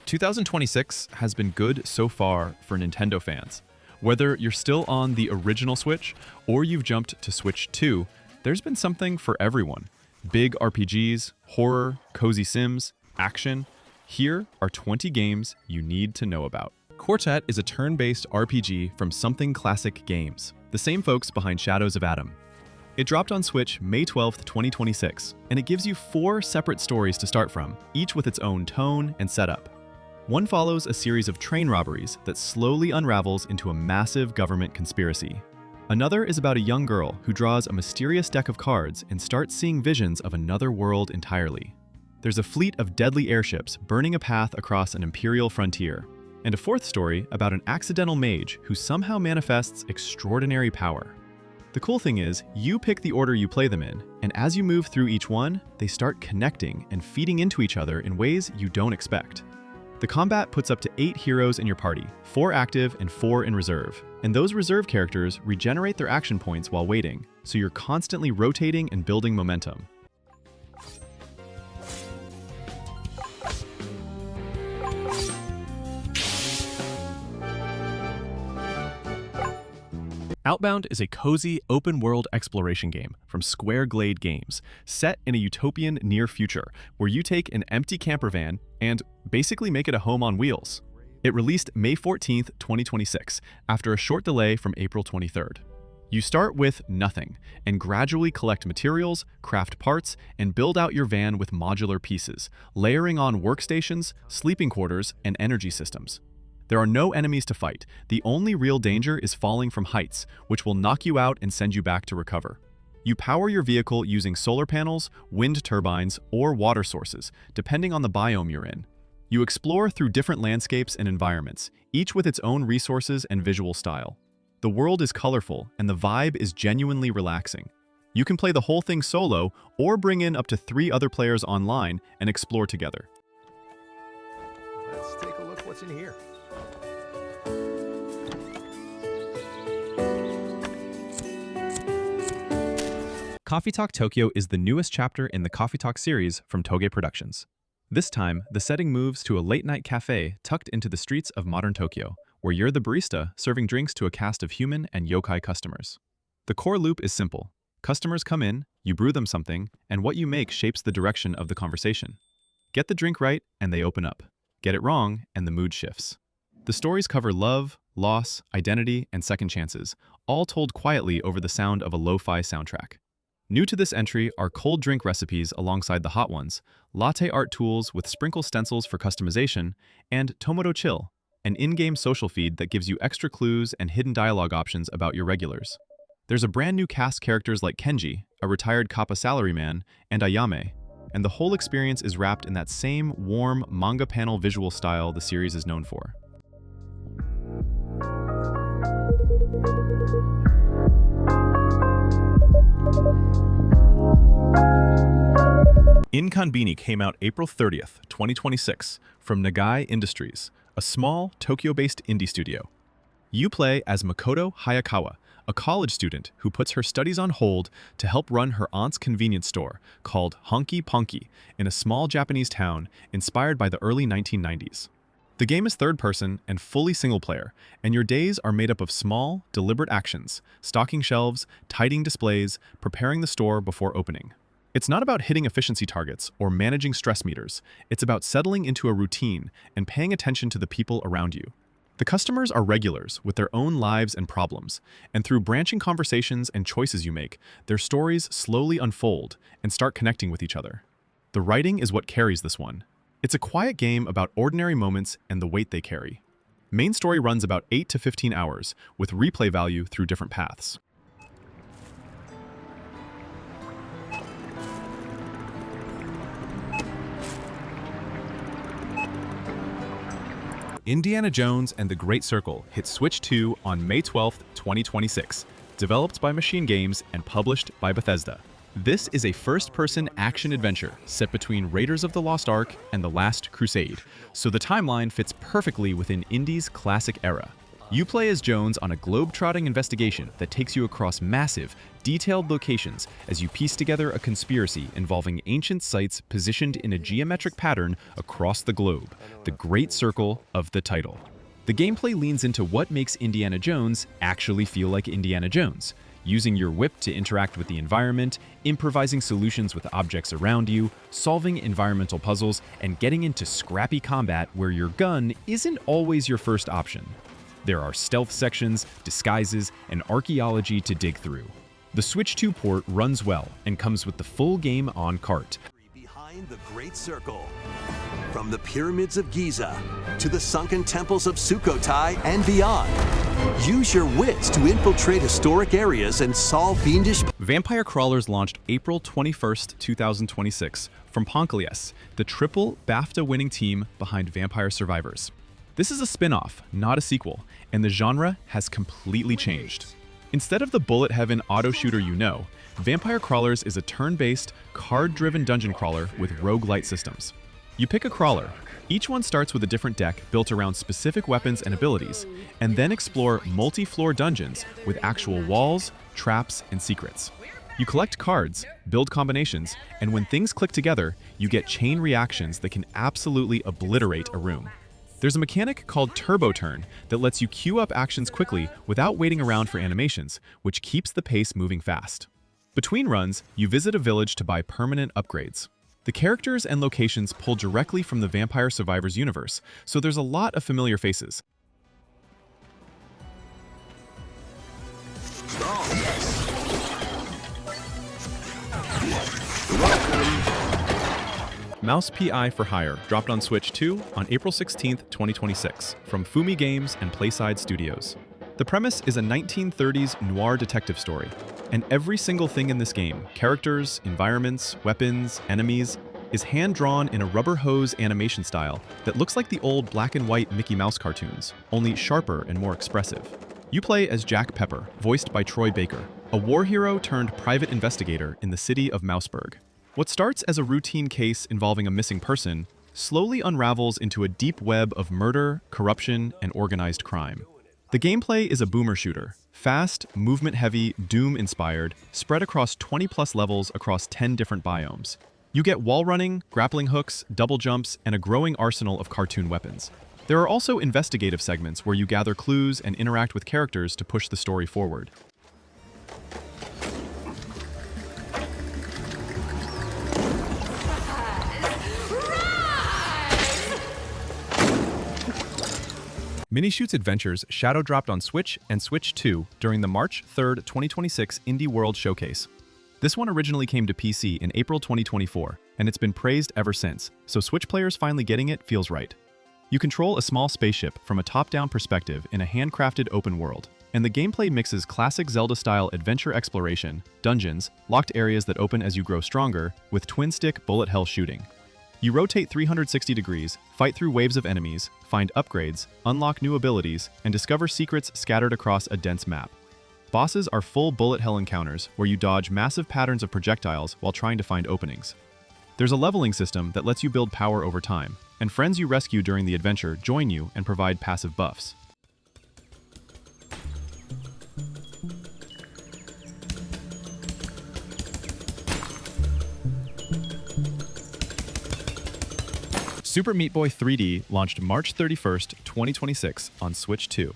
2026 has been good so far for Nintendo fans. Whether you're still on the original Switch or you've jumped to Switch 2, there's been something for everyone. Big RPGs, horror, cozy sims, action. Here are 20 games you need to know about. Quartet is a turn-based RPG from Something Classic Games, the same folks behind Shadows of Adam. It dropped on Switch May 12th, 2026, and it gives you 4 separate stories to start from, each with its own tone and setup. One follows a series of train robberies that slowly unravels into a massive government conspiracy. Another is about a young girl who draws a mysterious deck of cards and starts seeing visions of another world entirely. There's a fleet of deadly airships burning a path across an imperial frontier, and a fourth story about an accidental mage who somehow manifests extraordinary power. The cool thing is, you pick the order you play them in, and as you move through each one, they start connecting and feeding into each other in ways you don't expect. The combat puts up to 8 heroes in your party, 4 active and 4 in reserve, and those reserve characters regenerate their action points while waiting, so you're constantly rotating and building momentum. Outbound is a cozy, open-world exploration game from Square Glade Games, set in a utopian near future, where you take an empty camper van and basically make it a home on wheels. It released May 14th, 2026, after a short delay from April 23rd. You start with nothing, and gradually collect materials, craft parts, and build out your van with modular pieces, layering on workstations, sleeping quarters, and energy systems. There are no enemies to fight. The only real danger is falling from heights, which will knock you out and send you back to recover. You power your vehicle using solar panels, wind turbines, or water sources, depending on the biome you're in. You explore through different landscapes and environments, each with its own resources and visual style. The world is colorful, and the vibe is genuinely relaxing. You can play the whole thing solo, or bring in up to 3 other players online and explore together. Let's take a look what's in here. Coffee Talk Tokyo is the newest chapter in the Coffee Talk series from Toge Productions. This time, the setting moves to a late-night cafe tucked into the streets of modern Tokyo, where you're the barista serving drinks to a cast of human and yokai customers. The core loop is simple. Customers come in, you brew them something, and what you make shapes the direction of the conversation. Get the drink right, and they open up. Get it wrong, and the mood shifts. The stories cover love, loss, identity, and second chances, all told quietly over the sound of a lo-fi soundtrack. New to this entry are cold drink recipes alongside the hot ones, latte art tools with sprinkle stencils for customization, and Tomoro Chill, an in-game social feed that gives you extra clues and hidden dialogue options about your regulars. There's a brand new cast characters like Kenji, a retired Kappa salaryman, and Ayame, and the whole experience is wrapped in that same warm manga panel visual style the series is known for. inKONBINI came out April 30th, 2026, from Nagai Industries, a small, Tokyo-based indie studio. You play as Makoto Hayakawa, a college student who puts her studies on hold to help run her aunt's convenience store called Honky Ponky in a small Japanese town inspired by the early 1990s. The game is third-person and fully single-player, and your days are made up of small, deliberate actions, stocking shelves, tidying displays, preparing the store before opening. It's not about hitting efficiency targets or managing stress meters. It's about settling into a routine and paying attention to the people around you. The customers are regulars with their own lives and problems, and through branching conversations and choices you make, their stories slowly unfold and start connecting with each other. The writing is what carries this one. It's a quiet game about ordinary moments and the weight they carry. Main story runs about 8 to 15 hours, with replay value through different paths. Indiana Jones and the Great Circle hit Switch 2 on May 12th, 2026, developed by Machine Games and published by Bethesda. This is a first-person action-adventure set between Raiders of the Lost Ark and The Last Crusade, so the timeline fits perfectly within Indy's classic era. You play as Jones on a globe-trotting investigation that takes you across massive, detailed locations as you piece together a conspiracy involving ancient sites positioned in a geometric pattern across the globe, the Great Circle of the title. The gameplay leans into what makes Indiana Jones actually feel like Indiana Jones, using your whip to interact with the environment, improvising solutions with objects around you, solving environmental puzzles, and getting into scrappy combat where your gun isn't always your first option. There are stealth sections, disguises, and archaeology to dig through. The Switch 2 port runs well and comes with the full game on cart. Behind the Great Circle. From the pyramids of Giza to the sunken temples of Sukhothai and beyond. Use your wits to infiltrate historic areas and solve fiendish... Vampire Crawlers launched April 21st, 2026 from Ponkalies, the triple BAFTA-winning team behind Vampire Survivors. This is a spin-off, not a sequel, and the genre has completely changed. Instead of the bullet heaven auto shooter you know, Vampire Crawlers is a turn-based, card-driven dungeon crawler with roguelite systems. You pick a crawler. Each one starts with a different deck built around specific weapons and abilities, and then explore multi-floor dungeons with actual walls, traps, and secrets. You collect cards, build combinations, and when things click together, you get chain reactions that can absolutely obliterate a room. There's a mechanic called Turbo Turn that lets you queue up actions quickly without waiting around for animations, which keeps the pace moving fast. Between runs, you visit a village to buy permanent upgrades. The characters and locations pull directly from the Vampire Survivors universe, so there's a lot of familiar faces. Mouse PI for Hire dropped on Switch 2 on April 16, 2026, from Fumi Games and Playside Studios. The premise is a 1930s noir detective story, and every single thing in this game, characters, environments, weapons, enemies, is hand-drawn in a rubber hose animation style that looks like the old black and white Mickey Mouse cartoons, only sharper and more expressive. You play as Jack Pepper, voiced by Troy Baker, a war hero turned private investigator in the city of Mouseburg. What starts as a routine case involving a missing person slowly unravels into a deep web of murder, corruption, and organized crime. The gameplay is a boomer shooter, fast, movement-heavy, Doom-inspired, spread across 20-plus levels across 10 different biomes. You get wall running, grappling hooks, double jumps, and a growing arsenal of cartoon weapons. There are also investigative segments where you gather clues and interact with characters to push the story forward. Minishoot Adventures shadow dropped on Switch and Switch 2 during the March 3, 2026 Indie World Showcase. This one originally came to PC in April 2024, and it's been praised ever since, so Switch players finally getting it feels right. You control a small spaceship from a top-down perspective in a handcrafted open world, and the gameplay mixes classic Zelda-style adventure exploration, dungeons, locked areas that open as you grow stronger, with twin-stick bullet hell shooting. You rotate 360 degrees, fight through waves of enemies, find upgrades, unlock new abilities, and discover secrets scattered across a dense map. Bosses are full bullet hell encounters where you dodge massive patterns of projectiles while trying to find openings. There's a leveling system that lets you build power over time, and friends you rescue during the adventure join you and provide passive buffs. Super Meat Boy 3D launched March 31st, 2026 on Switch 2.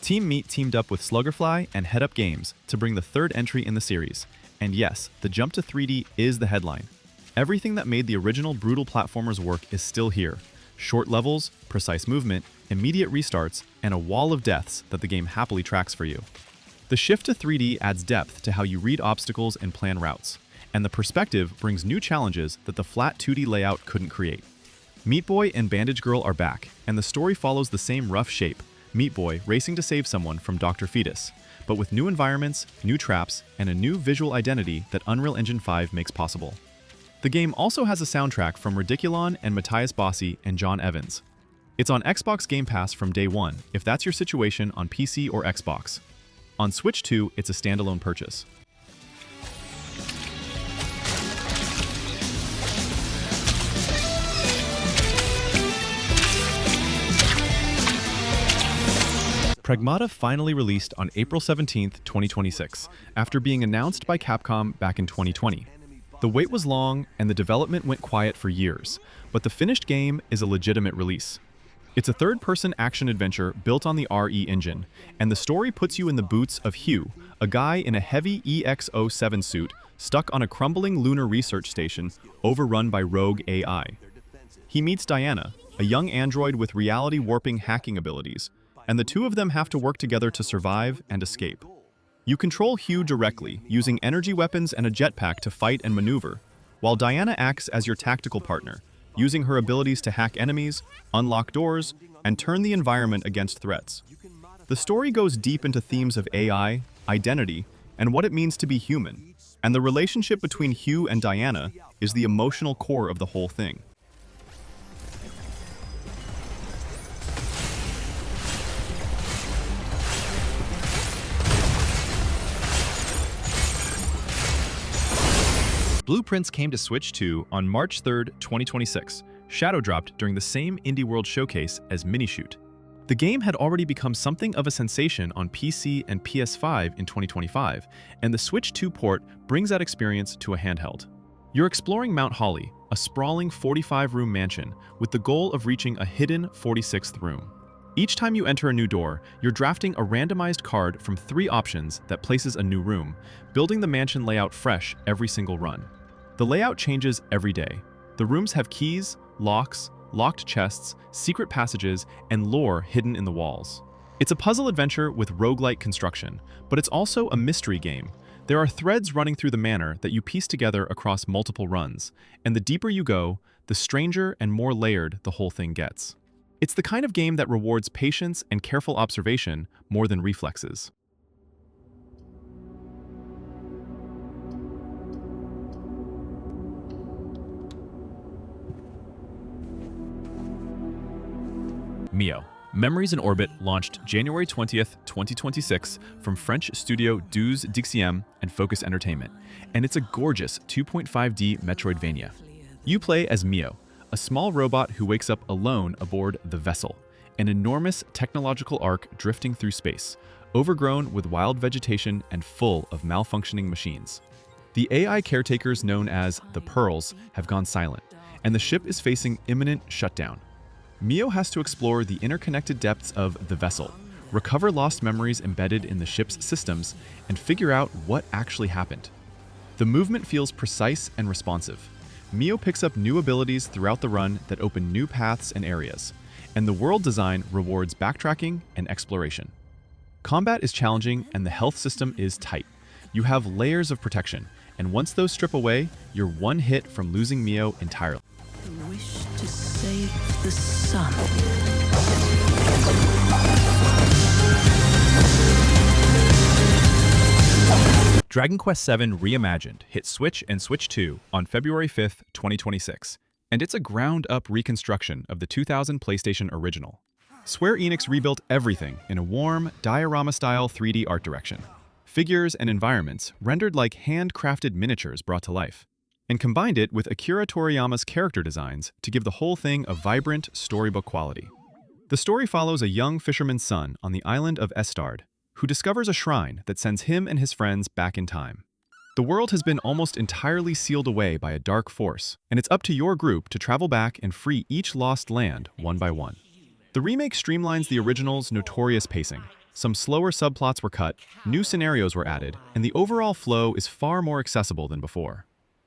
Team Meat teamed up with Sluggerfly and Head Up Games to bring the third entry in the series, and yes, the jump to 3D is the headline. Everything that made the original brutal platformers work is still here. Short levels, precise movement, immediate restarts, and a wall of deaths that the game happily tracks for you. The shift to 3D adds depth to how you read obstacles and plan routes, and the perspective brings new challenges that the flat 2D layout couldn't create. Meat Boy and Bandage Girl are back, and the story follows the same rough shape, Meat Boy racing to save someone from Dr. Fetus, but with new environments, new traps, and a new visual identity that Unreal Engine 5 makes possible. The game also has a soundtrack from Ridiculon and Matthias Bossi and John Evans. It's on Xbox Game Pass from day one, if that's your situation on PC or Xbox. On Switch 2, it's a standalone purchase. Pragmata finally released on April 17, 2026, after being announced by Capcom back in 2020. The wait was long and the development went quiet for years, but the finished game is a legitimate release. It's a third-person action-adventure built on the RE engine, and the story puts you in the boots of Hugh, a guy in a heavy EX-07 suit stuck on a crumbling lunar research station overrun by rogue AI. He meets Diana, a young android with reality-warping hacking abilities, and the two of them have to work together to survive and escape. You control Hugh directly, using energy weapons and a jetpack to fight and maneuver, while Diana acts as your tactical partner, using her abilities to hack enemies, unlock doors, and turn the environment against threats. The story goes deep into themes of AI, identity, and what it means to be human, and the relationship between Hugh and Diana is the emotional core of the whole thing. Blueprints came to Switch 2 on March 3, 2026, shadow dropped during the same Indie World showcase as Minishoot. The game had already become something of a sensation on PC and PS5 in 2025, and the Switch 2 port brings that experience to a handheld. You're exploring Mount Holly, a sprawling 45-room mansion, with the goal of reaching a hidden 46th room. Each time you enter a new door, you're drafting a randomized card from 3 options that places a new room, building the mansion layout fresh every single run. The layout changes every day. The rooms have keys, locks, locked chests, secret passages, and lore hidden in the walls. It's a puzzle adventure with roguelike construction, but it's also a mystery game. There are threads running through the manor that you piece together across multiple runs, and the deeper you go, the stranger and more layered the whole thing gets. It's the kind of game that rewards patience and careful observation more than reflexes. Mio. Memories in Orbit launched January 20th, 2026 from French studio Douze Dixiem and Focus Entertainment, and it's a gorgeous 2.5D Metroidvania. You play as Mio, a small robot who wakes up alone aboard the Vessel, an enormous technological ark drifting through space, overgrown with wild vegetation and full of malfunctioning machines. The AI caretakers known as the Pearls have gone silent, and the ship is facing imminent shutdown. Mio has to explore the interconnected depths of the Vessel, recover lost memories embedded in the ship's systems, and figure out what actually happened. The movement feels precise and responsive. Mio picks up new abilities throughout the run that open new paths and areas, and the world design rewards backtracking and exploration. Combat is challenging and the health system is tight. You have layers of protection, and once those strip away, you're one hit from losing Mio entirely. The wish to save the sun. Dragon Quest VII Reimagined hit Switch and Switch 2 on February 5th, 2026, and it's a ground-up reconstruction of the 2000 PlayStation original. Square Enix rebuilt everything in a warm, diorama-style 3D art direction. Figures and environments rendered like handcrafted miniatures brought to life, and combined it with Akira Toriyama's character designs to give the whole thing a vibrant storybook quality. The story follows a young fisherman's son on the island of Estard, who discovers a shrine that sends him and his friends back in time. The world has been almost entirely sealed away by a dark force, and it's up to your group to travel back and free each lost land one by one. The remake streamlines the original's notorious pacing. Some slower subplots were cut, new scenarios were added, and the overall flow is far more accessible than before.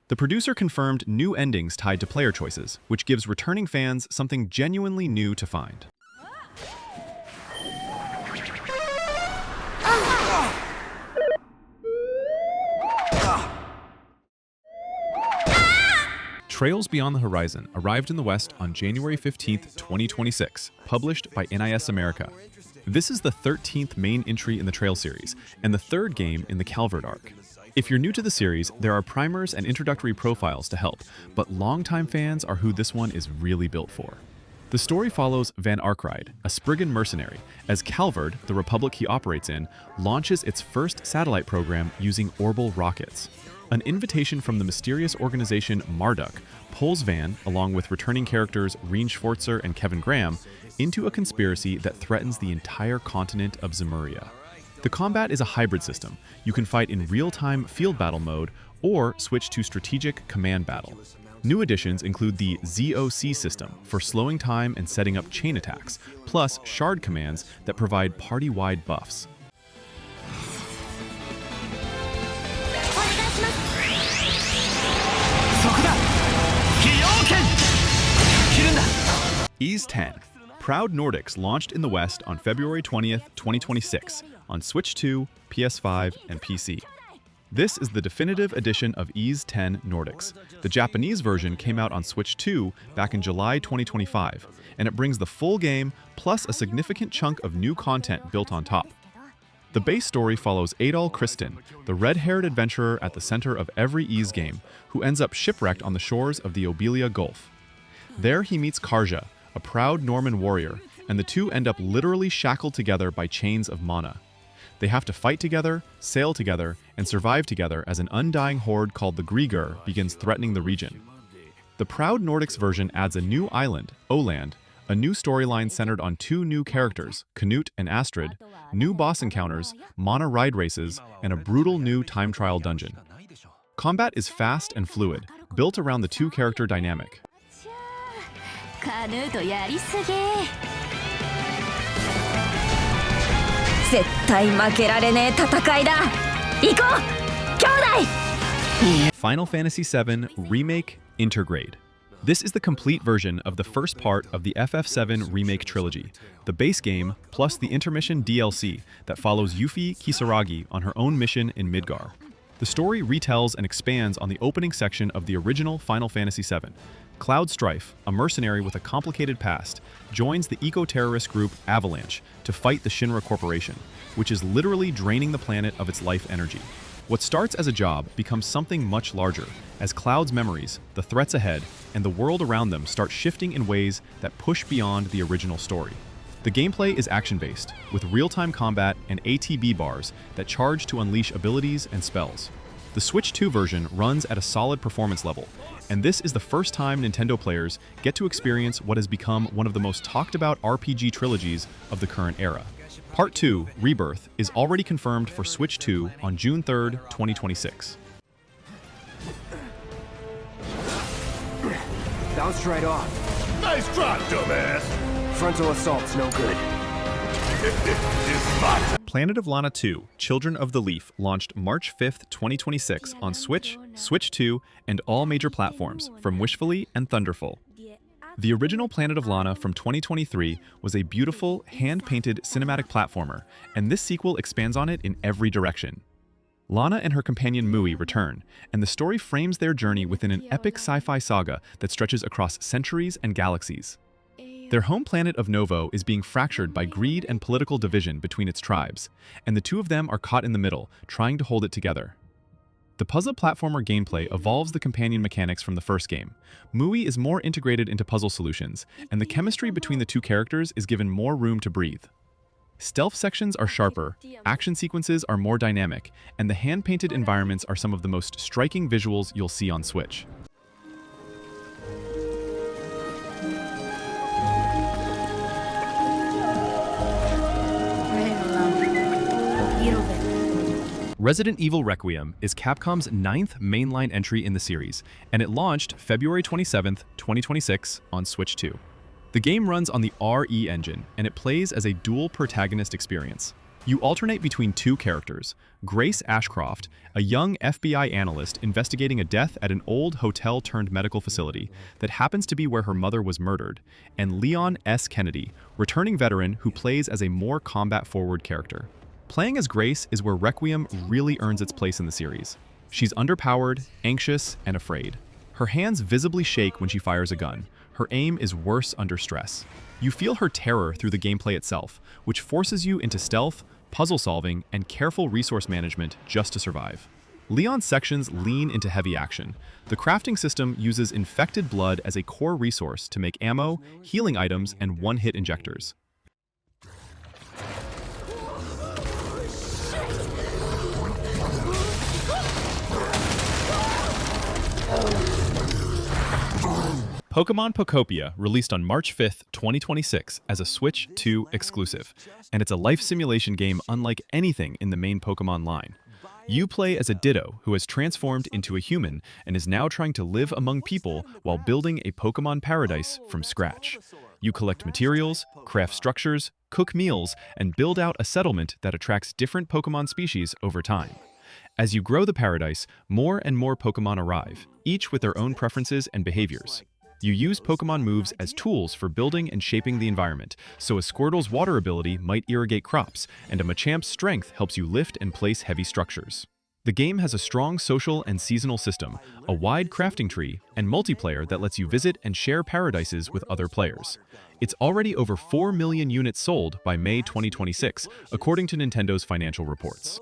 The producer confirmed new endings tied to player choices, which gives returning fans something genuinely new to find. Trails Beyond the Horizon arrived in the West on January 15, 2026, published by NIS America. This is the 13th main entry in the Trail series, and the 3rd game in the Calvert arc. If you're new to the series, there are primers and introductory profiles to help, but longtime fans are who this one is really built for. The story follows Van Arkride, a Spriggan mercenary, as Calvert, the republic he operates in, launches its first satellite program using orbital rockets. An invitation from the mysterious organization Marduk pulls Van, along with returning characters Rien Schwarzer and Kevin Graham, into a conspiracy that threatens the entire continent of Zemuria. The combat is a hybrid system. You can fight in real-time field battle mode or switch to strategic command battle. New additions include the ZOC system for slowing time and setting up chain attacks, plus shard commands that provide party-wide buffs. Ys 10. Proud Nordics launched in the West on February 20th, 2026 on Switch 2, PS5, and PC. This is the definitive edition of Ys 10 Nordics. The Japanese version came out on Switch 2 back in July 2025, and it brings the full game plus a significant chunk of new content built on top. The base story follows Adol Kristin, the red-haired adventurer at the center of every Ys game, who ends up shipwrecked on the shores of the Obelia Gulf. There he meets Karja, a proud Norman warrior, and the two end up literally shackled together by chains of mana. They have to fight together, sail together, and survive together as an undying horde called the Grieger begins threatening the region. The Proud Nordics version adds a new island, Oland, a new storyline centered on two new characters, Canute and Astrid, new boss encounters, mana ride races, and a brutal new time trial dungeon. Combat is fast and fluid, built around the two-character dynamic. Final Fantasy VII Remake Intergrade. This is the complete version of the first part of the FF7 Remake trilogy, the base game plus the intermission DLC that follows Yuffie Kisaragi on her own mission in Midgar. The story retells and expands on the opening section of the original Final Fantasy VII. Cloud Strife, a mercenary with a complicated past, joins the eco-terrorist group Avalanche to fight the Shinra Corporation, which is literally draining the planet of its life energy. What starts as a job becomes something much larger, as Cloud's memories, the threats ahead, and the world around them start shifting in ways that push beyond the original story. The gameplay is action-based, with real-time combat and ATB bars that charge to unleash abilities and spells. The Switch 2 version runs at a solid performance level, and this is the first time Nintendo players get to experience what has become one of the most talked-about RPG trilogies of the current era. Part 2, Rebirth, is already confirmed for Switch 2 on June 3rd, 2026. Bounced right off. Nice drop, dumbass! Frontal assault's no good. Planet of Lana II, Children of the Leaf, launched March 5th, 2026 on Switch, Switch 2, and all major platforms, from Wishfully and Thunderful. The original Planet of Lana from 2023 was a beautiful, hand-painted cinematic platformer, and this sequel expands on it in every direction. Lana and her companion Mui return, and the story frames their journey within an epic sci-fi saga that stretches across centuries and galaxies. Their home planet of Novo is being fractured by greed and political division between its tribes, and the two of them are caught in the middle, trying to hold it together. The puzzle platformer gameplay evolves the companion mechanics from the first game. Mui is more integrated into puzzle solutions, and the chemistry between the two characters is given more room to breathe. Stealth sections are sharper, action sequences are more dynamic, and the hand-painted environments are some of the most striking visuals you'll see on Switch. Resident Evil Requiem is Capcom's 9th mainline entry in the series, and it launched February 27th, 2026 on Switch 2. The game runs on the RE engine, and it plays as a dual protagonist experience. You alternate between two characters, Grace Ashcroft, a young FBI analyst investigating a death at an old hotel-turned-medical facility that happens to be where her mother was murdered, and Leon S. Kennedy, returning veteran who plays as a more combat-forward character. Playing as Grace is where Requiem really earns its place in the series. She's underpowered, anxious, and afraid. Her hands visibly shake when she fires a gun. Her aim is worse under stress. You feel her terror through the gameplay itself, which forces you into stealth, puzzle solving, and careful resource management just to survive. Leon's sections lean into heavy action. The crafting system uses infected blood as a core resource to make ammo, healing items, and one-hit injectors. Pokémon Pokopia released on March 5th, 2026 as a Switch 2 exclusive, and it's a life simulation game unlike anything in the main Pokémon line. You play as a Ditto who has transformed into a human and is now trying to live among people while building a Pokémon paradise from scratch. You collect materials, craft structures, cook meals, and build out a settlement that attracts different Pokémon species over time. As you grow the paradise, more and more Pokémon arrive, each with their own preferences and behaviors. You use Pokémon moves as tools for building and shaping the environment, so a Squirtle's water ability might irrigate crops, and a Machamp's strength helps you lift and place heavy structures. The game has a strong social and seasonal system, a wide crafting tree, and multiplayer that lets you visit and share paradises with other players. It's already over 4 million units sold by May 2026, according to Nintendo's financial reports.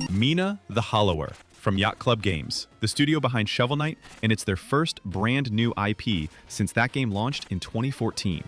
Mina the Hollower from Yacht Club Games, the studio behind Shovel Knight, and it's their first brand new IP since that game launched in 2014.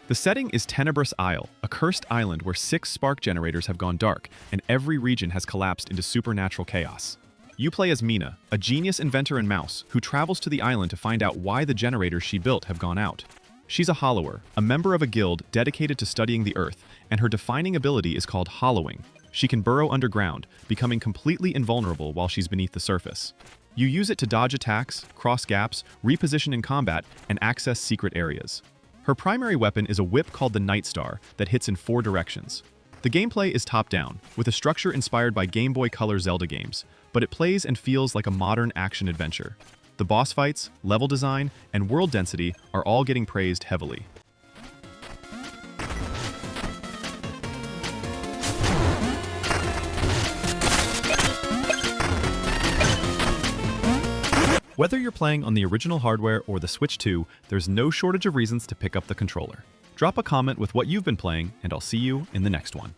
The setting is Tenebrous Isle, a cursed island where 6 spark generators have gone dark, and every region has collapsed into supernatural chaos. You play as Mina, a genius inventor and mouse who travels to the island to find out why the generators she built have gone out. She's a Hollower, a member of a guild dedicated to studying the Earth, and her defining ability is called Hollowing. She can burrow underground, becoming completely invulnerable while she's beneath the surface. You use it to dodge attacks, cross gaps, reposition in combat, and access secret areas. Her primary weapon is a whip called the Night Star that hits in 4 directions. The gameplay is top-down, with a structure inspired by Game Boy Color Zelda games, but it plays and feels like a modern action-adventure. The boss fights, level design, and world density are all getting praised heavily. Whether you're playing on the original hardware or the Switch 2, there's no shortage of reasons to pick up the controller. Drop a comment with what you've been playing, and I'll see you in the next one.